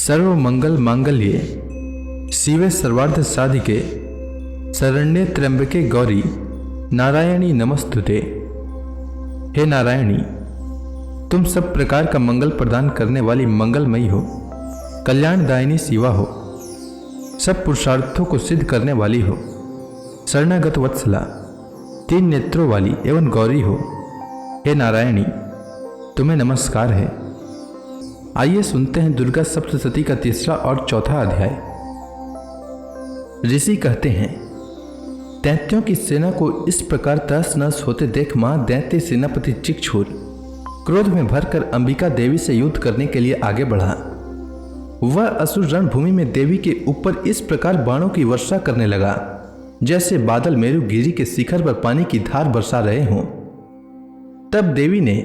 सर्व मंगल मांगल्ये शिवे सर्वार्थ साधिके शरण्ये त्र्यंबके गौरी नारायणी नमस्तुते। हे नारायणी, तुम सब प्रकार का मंगल प्रदान करने वाली मंगलमयी हो, कल्याणदायिनी शिवा हो, सब पुरुषार्थों को सिद्ध करने वाली हो, शरणागत वत्सला, तीन नेत्रों वाली एवं गौरी हो। हे नारायणी, तुम्हें नमस्कार है। आइए सुनते हैं दुर्गा सप्तशती का तीसरा और चौथा अध्याय। ऋषि कहते हैं, दैत्यों की सेना को इस प्रकार तहस नहस होते देख मां दैत्य सेनापति चिक्षुर क्रोध में भरकर अंबिका देवी से युद्ध करने के लिए आगे बढ़ा। वह असुर रणभूमि में देवी के ऊपर इस प्रकार बाणों की वर्षा करने लगा जैसे बादल मेरुगिरी के शिखर पर पानी की धार बरसा रहे हों। तब देवी ने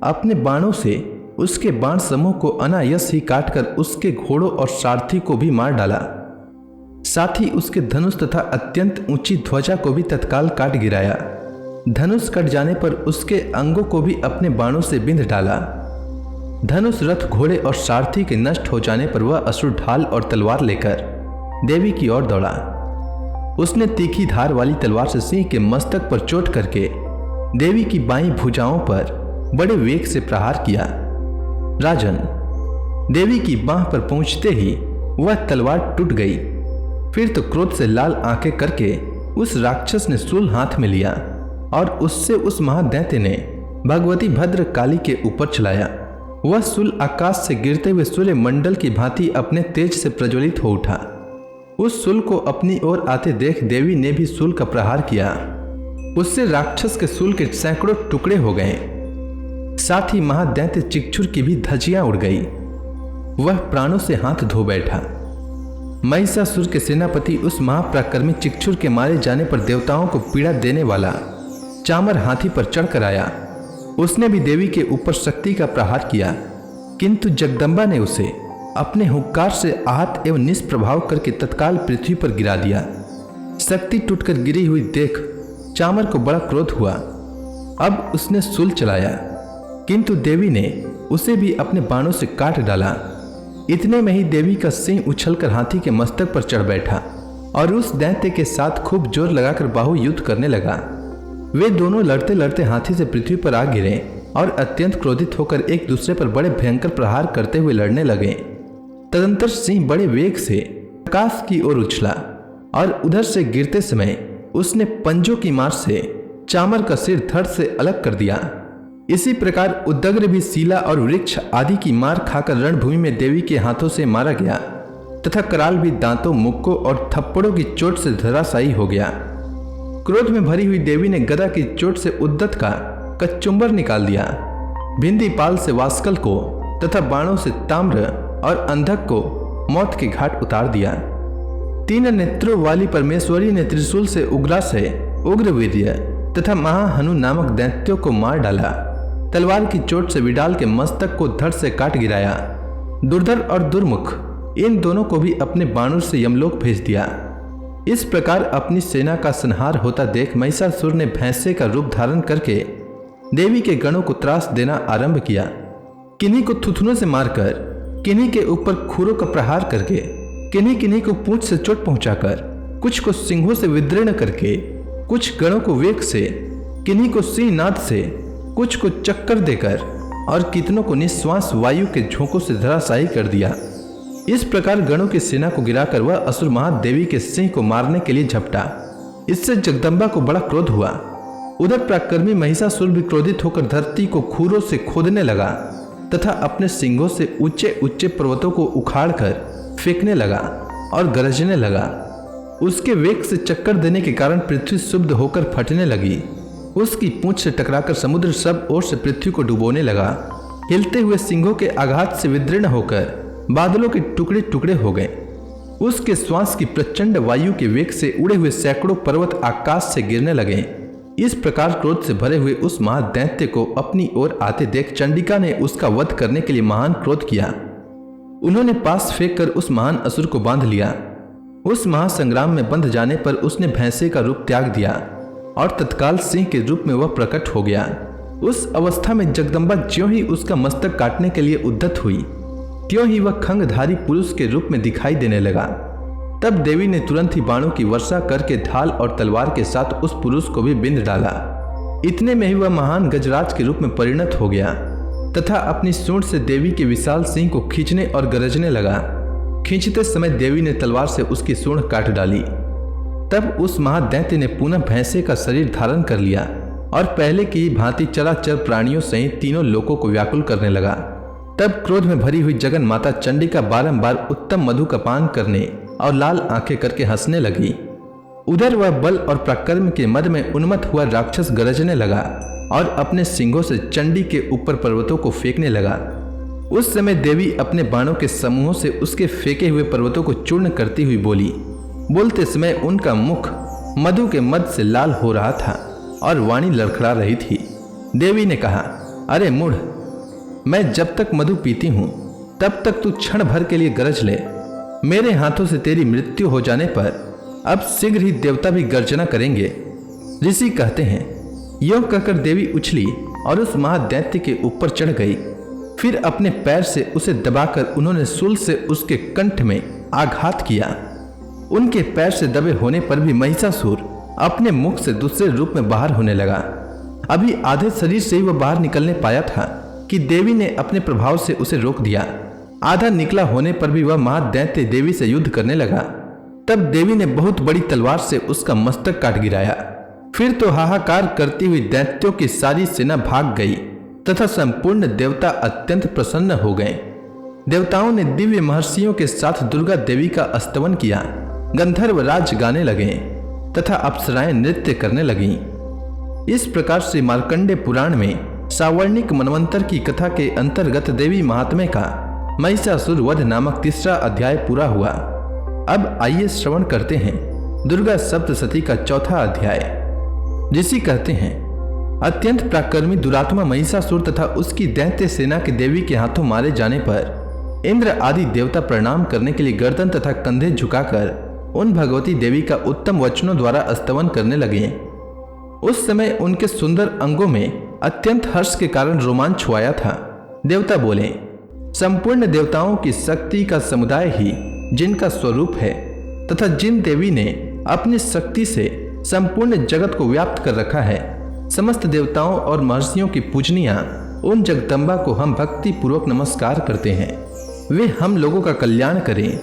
अपने बाणों से उसके बाण समूह को अनायास ही काटकर उसके घोड़ों और सारथी को भी मार डाला। साथ ही उसके धनुष तथा अत्यंत ऊंची ध्वजा को भी तत्काल काट गिराया। धनुष कट जाने पर उसके अंगों को भी अपने बाणों से बिंध डाला। धनुष, रथ, घोड़े और सारथी के नष्ट हो जाने पर वह असुर ढाल और तलवार लेकर देवी की ओर दौड़ा। उसने तीखी धार वाली तलवार से सिंह के मस्तक पर चोट करके देवी की बाईं भुजाओं पर बड़े वेग से प्रहार किया। राजन, देवी की बांह पर पहुंचते ही वह तलवार टूट गई। फिर तो क्रोध से लाल आंखें करके उस राक्षस ने शूल हाथ में लिया और उससे उस महादैत्य ने भगवती भद्र काली के ऊपर चलाया। वह शूल आकाश से गिरते हुए सूर्य मंडल की भांति अपने तेज से प्रज्वलित हो उठा। उस शूल को अपनी ओर आते देख देवी ने भी शूल का प्रहार किया। उससे राक्षस के शूल के सैकड़ों टुकड़े हो गए। साथ ही महादैत्य चिक्षुर की भी धज्जियां उड़ गई। वह प्राणों से हाथ धो बैठा। महिषासुर के सेनापति उस महापराक्रमी चिक्षुर के मारे जाने पर देवताओं को पीड़ा देने वाला चामर हाथी पर चढ़कर आया। उसने भी देवी के ऊपर शक्ति का प्रहार किया, किंतु जगदम्बा ने उसे अपने हुंकार से आहत एवं निष्प्रभाव करके तत्काल पृथ्वी पर गिरा दिया। शक्ति टूटकर गिरी हुई देख चामर को बड़ा क्रोध हुआ। अब उसने शूल चलाया, किंतु देवी ने उसे भी अपने बाणों से काट डाला। इतने में ही देवी का सिंह उछलकर हाथी के मस्तक पर चढ़ बैठा और उस दैत्य के साथ खूब जोर लगाकर बाहु युद्ध करने लगा। वे दोनों लड़ते लड़ते हाथी से पृथ्वी पर आ गिरे और अत्यंत क्रोधित होकर एक दूसरे पर बड़े भयंकर प्रहार करते हुए लड़ने लगे। तदंतर सिंह बड़े वेग से आकाश की ओर उछला और उधर से गिरते समय उसने पंजों की मार से चामर का सिर धड़ से अलग कर दिया। इसी प्रकार उदग्र भी शिला और वृक्ष आदि की मार खाकर रणभूमि में देवी के हाथों से मारा गया तथा कराल भी दांतों, मुक्कों और थप्पड़ों की चोट से धराशायी हो गया। क्रोध में भरी हुई देवी ने गदा की चोट से उद्दत का कचुम्बर निकाल दिया। भिंदी पाल से वास्कल को तथा बाणों से ताम्र और अंधक को मौत के घाट उतार दिया। तीन नेत्रों वाली परमेश्वरी ने त्रिशूल से उग्रा से उग्रवीर्य तथा महाहनु नामक दैत्यों को मार डाला। तलवार की चोट से विडाल के मस्तक को धड़ से काट गिराया। दुर्धर और दुर्मुख इन दोनों को भी अपने बाणों से यमलोक भेज दिया। इस प्रकार अपनी सेना का संहार होता देख महिषासुर ने भैंसे का रूप धारण करके देवी के गणों को त्रास देना आरंभ किया। किन्हीं को थुथुनों से मारकर, किन्हीं के ऊपर खूरों का प्रहार करके, किन्हीं किन्हीं को पूंछ से चोट पहुंचाकर, कुछ को सिंहों से विदीर्ण करके, कुछ गणों को वेग से, किन्हीं को सिंह नाद से, कुछ को चक्कर देकर और कितनों को निश्वास वायु के झोंकों से धराशायी कर दिया। इस प्रकार गणों की सेना को गिराकर वह असुर महादेवी के सिंह को मारने के लिए झपटा। इससे जगदम्बा को बड़ा क्रोध हुआ। उधर पराक्रमी महिषासुर भी क्रोधित होकर धरती को खूरों से खोदने लगा तथा अपने सिंगों से ऊंचे ऊंचे पर्वतों को उखाड़कर फेंकने लगा और गरजने लगा। उसके वेग से चक्कर देने के कारण पृथ्वी शुद्ध होकर फटने लगी। उसकी पूंछ से टकराकर समुद्र सब ओर से पृथ्वी को डुबोने लगा। हिलते हुए सिंहों के आघात से विदीर्ण होकर बादलों के टुकड़े टुकड़े हो गए। उसके श्वास की प्रचंड वायु के वेग से उड़े हुए सैकड़ों पर्वत आकाश से गिरने लगे। इस प्रकार क्रोध से भरे हुए उस महादैत्य को अपनी ओर आते देख चंडिका ने उसका वध करने के लिए महान क्रोध किया। उन्होंने पास फेंक कर उस महान असुर को बांध लिया। उस महासंग्राम में बंध जाने पर उसने भैंसे का रूप त्याग दिया और तत्काल सिंह के रूप में वह प्रकट हो गया। उस अवस्था में जगदम्बा ज्यों ही उसका मस्तक काटने के लिए उद्यत हुई, त्यों ही वह खंगधारी पुरुष के रूप में दिखाई देने लगा। तब देवी ने तुरंत ही बाणों की वर्षा करके ढाल और तलवार के साथ उस पुरुष को भी बिंध डाला। इतने में ही वह महान गजराज के रूप में परिणत हो गया तथा अपनी सूंड से देवी के विशाल सिंह को खींचने और गरजने लगा। खींचते समय देवी ने तलवार से उसकी सूंड काट डाली। तब उस महादैत्य ने पुनः भैंसे का शरीर धारण कर लिया और पहले की भांति चराचर प्राणियों सहित तीनों लोकों को व्याकुल करने लगा। तब क्रोध में भरी हुई जगन माता चंडिका बारंबार उत्तम मधु का पान करने और लाल आंखें करके हंसने लगी। उधर वह बल और पराक्रम के मद में उन्मत्त हुआ राक्षस गरजने लगा और अपने सिंगों से चंडी के ऊपर पर्वतों को फेंकने लगा। उस समय देवी अपने बाणों के समूहों से उसके फेंके हुए पर्वतों को चूर्ण करती हुई बोली। बोलते समय उनका मुख मधु के मद से लाल हो रहा था और वाणी लड़खड़ा रही थी। देवी ने कहा, अरे मूढ़, मैं जब तक मधु पीती हूं तब तक तू क्षण भर के लिए गरज ले। मेरे हाथों से तेरी मृत्यु हो जाने पर अब शीघ्र ही देवता भी गर्जना करेंगे। ऋषि कहते हैं, यों कहकर देवी उछली और उस महादैत्य के ऊपर चढ़ गई। फिर अपने पैर से उसे दबाकर उन्होंने शूल से उसके कंठ में आघात किया। उनके पैर से दबे होने पर भी महिषासुर अपने मुख से दूसरे रूप में बाहर होने लगा। अभी आधे शरीर से ही वह बाहर निकलने पाया था कि देवी ने अपने प्रभाव से उसे रोक दिया। आधा निकला होने पर भी वह महादैत्य देवी से युद्ध करने लगा। तब देवी ने बहुत बड़ी तलवार से उसका मस्तक काट गिराया। फिर तो हाहाकार करती हुई दैत्यों की सारी सेना भाग गई तथा संपूर्ण देवता अत्यंत प्रसन्न हो गए। देवताओं ने दिव्य महर्षियों के साथ दुर्गा देवी का स्तवन किया। गंधर्व राज गाने लगे तथा अप्सराएं नृत्य करने लगीं। इस प्रकार से मार्कंडे पुराण में सावर्णिक मनवंतर की कथा के अंतर्गत देवी महात्म्य का महिषासुर वध नामक तीसरा अध्याय पूरा हुआ। अब आइए श्रवण करते हैं दुर्गा सप्तशती का चौथा अध्याय। ऋषि कहते हैं, अत्यंत पराक्रमी दुरात्मा महिषासुर तथा उसकी दैत्य सेना के देवी के हाथों मारे जाने पर इंद्र आदि देवता प्रणाम करने के लिए गर्दन तथा कंधे झुकाकर उन भगवती देवी का उत्तम वचनों द्वारा स्तवन करने लगे। उस समय उनके सुंदर अंगों में अत्यंत हर्ष के कारण रोमांच छुआया था। देवता बोले, संपूर्ण देवताओं की शक्ति का समुदाय ही जिनका स्वरूप है तथा जिन देवी ने अपनी शक्ति से संपूर्ण जगत को व्याप्त कर रखा है, समस्त देवताओं और महर्षियों की पूजनिया उन जगदम्बा को हम भक्ति पूर्वक नमस्कार करते हैं। वे हम लोगों का कल्याण करें।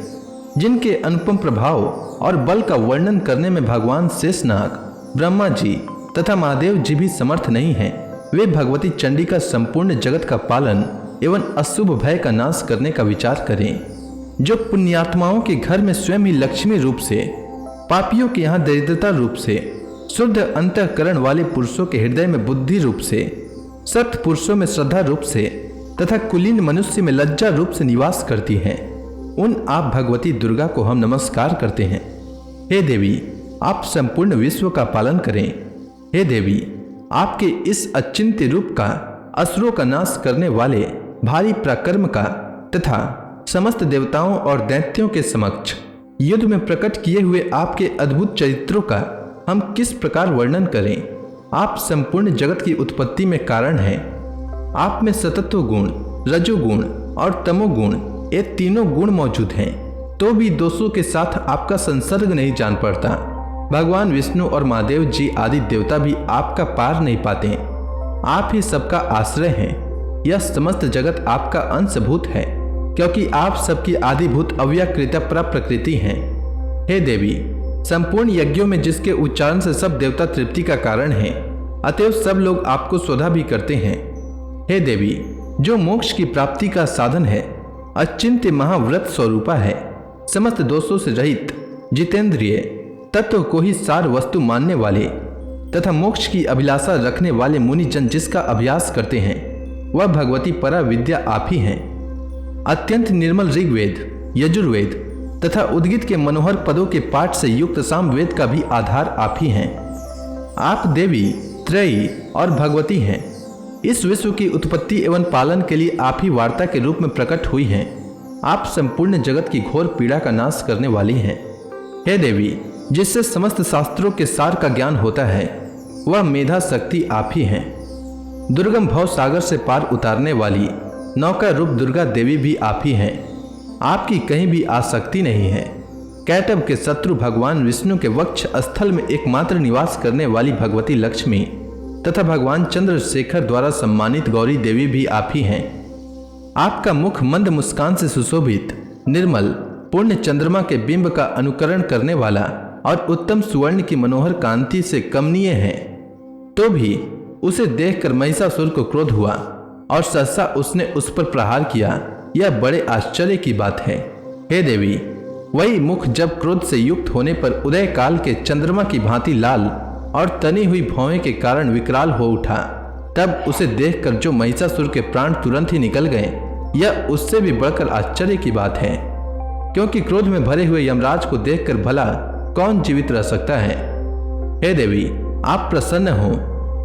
जिनके अनुपम प्रभाव और बल का वर्णन करने में भगवान शेषनाग, ब्रह्मा जी तथा महादेव जी भी समर्थ नहीं हैं, वे भगवती चंडी का संपूर्ण जगत का पालन एवं अशुभ भय का नाश करने का विचार करें। जो पुण्यात्माओं के घर में स्वयं ही लक्ष्मी रूप से, पापियों के यहाँ दरिद्रता रूप से, शुद्ध अंतःकरण वाले पुरुषों के हृदय में बुद्धि रूप से, सत्य पुरुषों में श्रद्धा रूप से तथा कुलीन मनुष्य में लज्जा रूप से निवास करती हैं, उन आप भगवती दुर्गा को हम नमस्कार करते हैं। हे देवी, आप संपूर्ण विश्व का पालन करें। हे देवी, आपके इस अचिंत्य रूप का, असुरों का नाश करने वाले भारी पराक्रम का तथा समस्त देवताओं और दैत्यों के समक्ष युद्ध में प्रकट किए हुए आपके अद्भुत चरित्रों का हम किस प्रकार वर्णन करें। आप संपूर्ण जगत की उत्पत्ति में कारण हैं। आप में सतत्व गुण, रजोगुण और तमोगुण, ये तीनों गुण मौजूद हैं, तो भी दोषों के साथ आपका संसर्ग नहीं जान पड़ता। भगवान विष्णु और महादेव जी आदि देवता भी आपका पार नहीं पाते। आप ही सबका आश्रय हैं। यह समस्त जगत आपका अंशभूत है, क्योंकि आप सबकी आदिभूत अव्याकृत प्रकृति हैं। हे देवी, संपूर्ण यज्ञों में जिसके उच्चारण से सब देवता तृप्ति का कारण हैं, अतएव सब लोग आपको स्वधा भी करते हैं। हे देवी, जो मोक्ष की प्राप्ति का साधन है, अचिंत्य महाव्रत स्वरूपा है, समस्त दोषों से रहित, जितेंद्रिय, तत्व को ही सार वस्तु मानने वाले तथा मोक्ष की अभिलाषा रखने वाले मुनिजन जिसका अभ्यास करते हैं, वह भगवती परा विद्या आप ही हैं। अत्यंत निर्मल ऋग्वेद, यजुर्वेद तथा उद्गीत के मनोहर पदों के पाठ से युक्त सामवेद का भी आधार आप ही हैं। आप देवी, त्रयी और भगवती हैं। इस विश्व की उत्पत्ति एवं पालन के लिए आप ही वार्ता के रूप में प्रकट हुई हैं। आप संपूर्ण जगत की घोर पीड़ा का नाश करने वाली हैं। हे देवी, जिससे समस्त शास्त्रों के सार का ज्ञान होता है, वह मेधा शक्ति आप ही हैं। दुर्गम भव सागर से पार उतारने वाली, नौका रूप दुर्गा देवी भी आप ही हैं। आपकी कहीं भी आसक्ति नहीं है। कैटभ के शत्रु भगवान विष्णु के वक्ष स्थल में एकमात्र निवास करने वाली भगवती लक्ष्मी तथा भगवान चंद्रशेखर द्वारा सम्मानित गौरी देवी भी आप ही हैं। आपका मुख मंद मुस्कान से सुशोभित, निर्मल, पूर्ण चंद्रमा के बिंब का अनुकरण करने वाला और उत्तम सुवर्ण की मनोहर कांति से कमनीय है। तो भी उसे देखकर महिषासुर को क्रोध हुआ और सहसा उसने उस पर प्रहार किया। यह बड़े आश्चर्य की बात है। हे देवी, वही मुख जब क्रोध से युक्त होने पर उदय काल के चंद्रमा की भांति लाल और तनी हुई भौवें के कारण विकराल हो उठा, तब उसे देखकर जो महिषासुर के प्राण तुरंत ही निकल गए, यह उससे भी बढ़कर आश्चर्य की बात है। क्योंकि क्रोध में भरे हुए यमराज को देखकर भला कौन जीवित रह सकता है। हे देवी, आप प्रसन्न हो।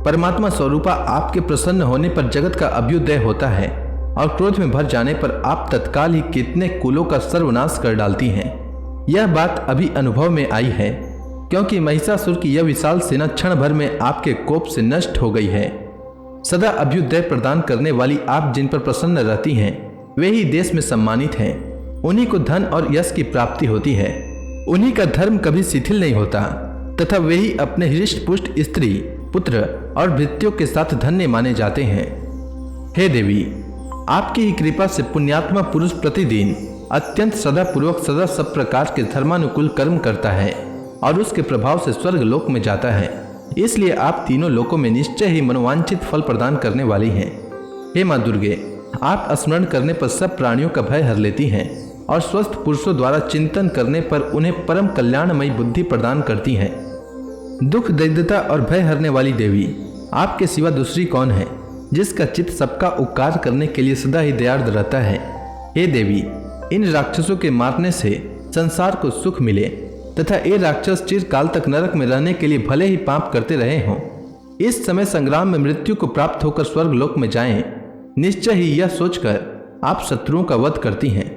परमात्मा स्वरूपा आपके प्रसन्न होने पर जगत का अभ्युदय होता है और क्रोध में भर जाने पर आप तत्काल ही कितने कुलों का सर्वनाश कर डालती हैं। यह बात अभी अनुभव में आई है, क्योंकि महिषासुर की यह विशाल सेना क्षण भर में आपके कोप से नष्ट हो गई है। सदा अभ्युदय प्रदान करने वाली आप जिन पर प्रसन्न रहती हैं, वे ही देश में सम्मानित हैं। उन्हीं को धन और यश की प्राप्ति होती है। उन्हीं का धर्म कभी शिथिल नहीं होता तथा वे ही अपने हृष्ट पुष्ट स्त्री, पुत्र और भृत्यों के साथ धन्य माने जाते हैं। हे देवी, आपकी ही कृपा से पुण्यात्मा पुरुष प्रतिदिन अत्यंत श्रद्धापूर्वक सदा सब प्रकार के धर्मानुकूल कर्म करता है और उसके प्रभाव से स्वर्ग लोक में जाता है। इसलिए आप तीनों लोकों में निश्चय ही मनोवांछित फल प्रदान करने वाली हैं। हे माँ दुर्गे, आप स्मरण करने पर सब प्राणियों का भय हर लेती हैं और स्वस्थ पुरुषों द्वारा चिंतन करने पर उन्हें परम कल्याणमयी बुद्धि प्रदान करती हैं। दुख, दरिद्रता और भय हरने वाली देवी, आपके सिवा दूसरी कौन है जिसका चित्त सबका उपकार करने के लिए सदा ही दयार्द रहता है। हे देवी, इन राक्षसों के मारने से संसार को सुख मिले तथा ये राक्षस चिरकाल तक नरक में रहने के लिए भले ही पाप करते रहे हों, इस समय संग्राम में मृत्यु को प्राप्त होकर स्वर्ग लोक में जाएं, निश्चय ही यह सोचकर आप शत्रुओं का वध करती हैं।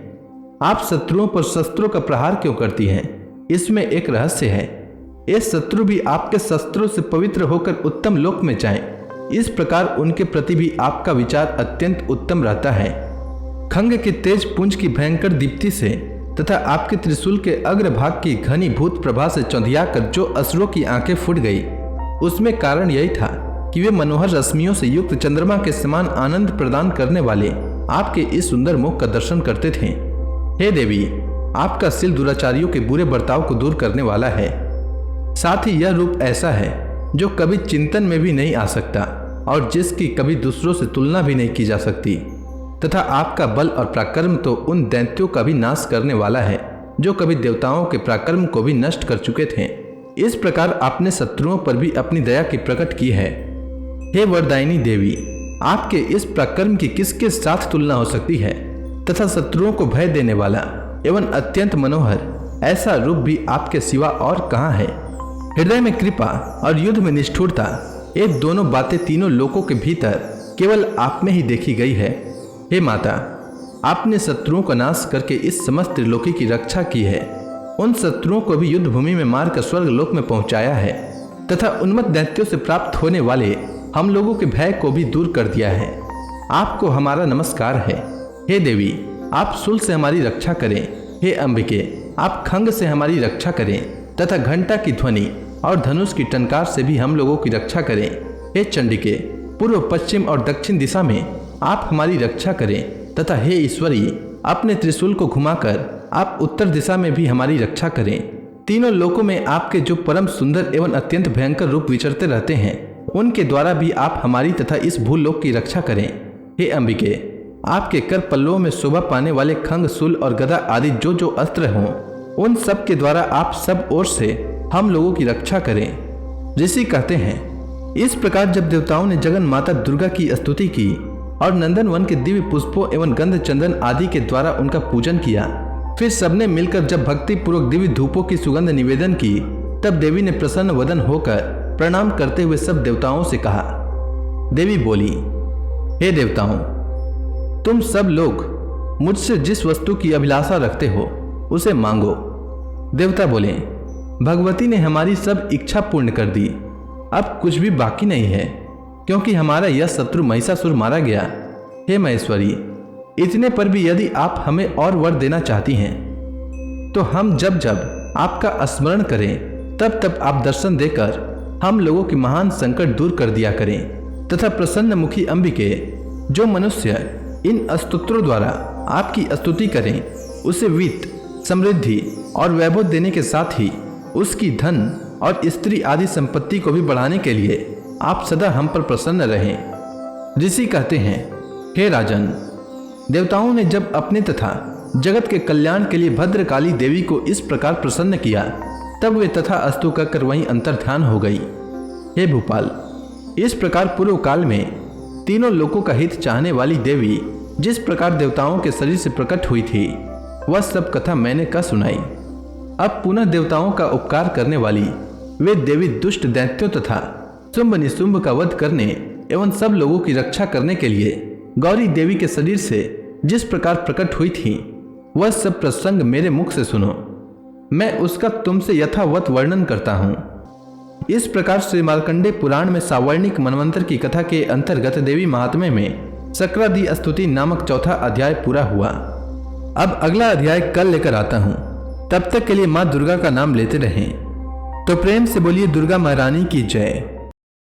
आप शत्रुओं पर शस्त्रों का प्रहार क्यों करती हैं? इसमें एक रहस्य है। ये शत्रु भी आपके शस्त्रों से पवित्र होकर उत्तम लोक में जाएं। इस प्रकार उनके प्रति भी आपका विचार अत्यंत उत्तम रहता है। खंग के तेज पुंज की भयंकर दीप्ति से तथा आपके त्रिशूल के अग्रभाग की घनीभूत प्रभा से चौंधिया कर जो असुरों की आंखें फूट गई, उसमें कारण यही था कि वे मनोहर रश्मियों से युक्त चंद्रमा के समान आनंद प्रदान करने वाले आपके इस सुंदर मुख का दर्शन करते थे। हे देवी, आपका सिल दुराचारियों के बुरे बर्ताव को दूर करने वाला है। साथ ही यह रूप ऐसा है जो कभी चिंतन में भी नहीं आ सकता और जिसकी कभी दूसरों से तुलना भी नहीं की जा सकती, तथा आपका बल और पराक्रम तो उन दैत्यों का भी नाश करने वाला है जो कभी देवताओं के पराक्रम को भी नष्ट कर चुके थे। इस प्रकार आपने शत्रुओं पर भी अपनी दया की प्रकट की है। हे वरदायिनी देवी, आपके इस पराक्रम की किसके साथ तुलना हो सकती है तथा शत्रुओं को भय देने वाला एवं अत्यंत मनोहर ऐसा रूप भी आपके सिवा और कहाँ है। हृदय में कृपा और युद्ध में निष्ठुरता, ये दोनों बातें तीनों लोकों के भीतर केवल आप में ही देखी गई है। हे माता, आपने शत्रुओं का नाश करके इस समस्त त्रिलोकी की रक्षा की है। उन शत्रुओं को भी युद्ध भूमि में मारकर स्वर्ग लोक में पहुंचाया है तथा उन्मत्त दैत्यों से प्राप्त होने वाले हम लोगों के भय को भी दूर कर दिया है। आपको हमारा नमस्कार है। हे देवी, आप शूल से हमारी रक्षा करें। हे अंबिके, आप खंग से हमारी रक्षा करें तथा घंटा की ध्वनि और धनुष की टंकार से भी हम लोगों की रक्षा करें। हे चंडिके, पूर्व, पश्चिम और दक्षिण दिशा में आप हमारी रक्षा करें तथा हे ईश्वरी, अपने त्रिशूल को घुमाकर आप उत्तर दिशा में भी हमारी रक्षा करें। तीनों लोकों में आपके जो परम सुंदर एवं अत्यंत भयंकर रूप विचरते रहते हैं, उनके द्वारा भी आप हमारी तथा इस भूलोक की रक्षा करें। हे अंबिके, आपके कर पल्लवों में शोभा पाने वाले खंग, शूल और गदा आदि जो जो अस्त्र हों, उन सब के द्वारा आप सब ओर से हम लोगों की रक्षा करें। ऋषि कहते हैं, इस प्रकार जब देवताओं ने जगन माता दुर्गा की स्तुति की और नंदन वन के दिव्य पुष्पों एवं गंध चंदन आदि के द्वारा उनका पूजन किया, फिर सबने मिलकर जब भक्ति पूर्वक दिव्य धूपों की सुगंध निवेदन की, तब देवी ने प्रसन्न वदन होकर प्रणाम करते हुए सब देवताओं से कहा। देवी बोली, हे देवताओं, तुम सब लोग मुझसे जिस वस्तु की अभिलाषा रखते हो उसे मांगो। देवता बोले, भगवती ने हमारी सब इच्छा पूर्ण कर दी, अब कुछ भी बाकी नहीं है, क्योंकि हमारा यह शत्रु महिषासुर मारा गया। हे महेश्वरी, इतने पर भी यदि आप हमें और वर देना चाहती हैं तो हम जब जब आपका स्मरण करें तब तब आप दर्शन देकर हम लोगों की महान संकट दूर कर दिया करें तथा प्रसन्न मुखी अंबिके जो मनुष्य इन स्तोत्रों द्वारा आपकी स्तुति करें उसे वित्त, समृद्धि और वैभव देने के साथ ही उसकी धन और स्त्री आदि संपत्ति को भी बढ़ाने के लिए आप सदा हम पर प्रसन्न रहें। ऋषि कहते हैं, हे राजन, देवताओं ने जब अपने तथा जगत के कल्याण के लिए भद्रकाली देवी को इस प्रकार प्रसन्न किया तब वे तथा अस्तु कहकर वहीं अंतर्ध्यान हो गई। हे भूपाल, इस प्रकार पूर्व काल में तीनों लोकों का हित चाहने वाली देवी जिस प्रकार देवताओं के शरीर से प्रकट हुई थी वह सब कथा मैंने कह सुनाई। अब पुनः देवताओं का उपकार करने वाली वे देवी दुष्ट दैत्यों तथा शुंभ निशुंभ का वध करने एवं सब लोगों की रक्षा करने के लिए गौरी देवी के शरीर से जिस प्रकार प्रकट हुई थी वह सब प्रसंग मेरे मुख से सुनो। मैं उसका तुमसे यथावत वर्णन करता हूँ। इस प्रकार श्री मार्कंडेय पुराण में सावर्णिक मनवंतर की कथा के अंतर्गत देवी महात्म्य में शक्रादि स्तुति नामक चौथा अध्याय पूरा हुआ। अब अगला अध्याय कल लेकर आता हूँ। तब तक के लिए माँ दुर्गा का नाम लेते रहें। तो प्रेम से बोलिए दुर्गा महारानी की जय।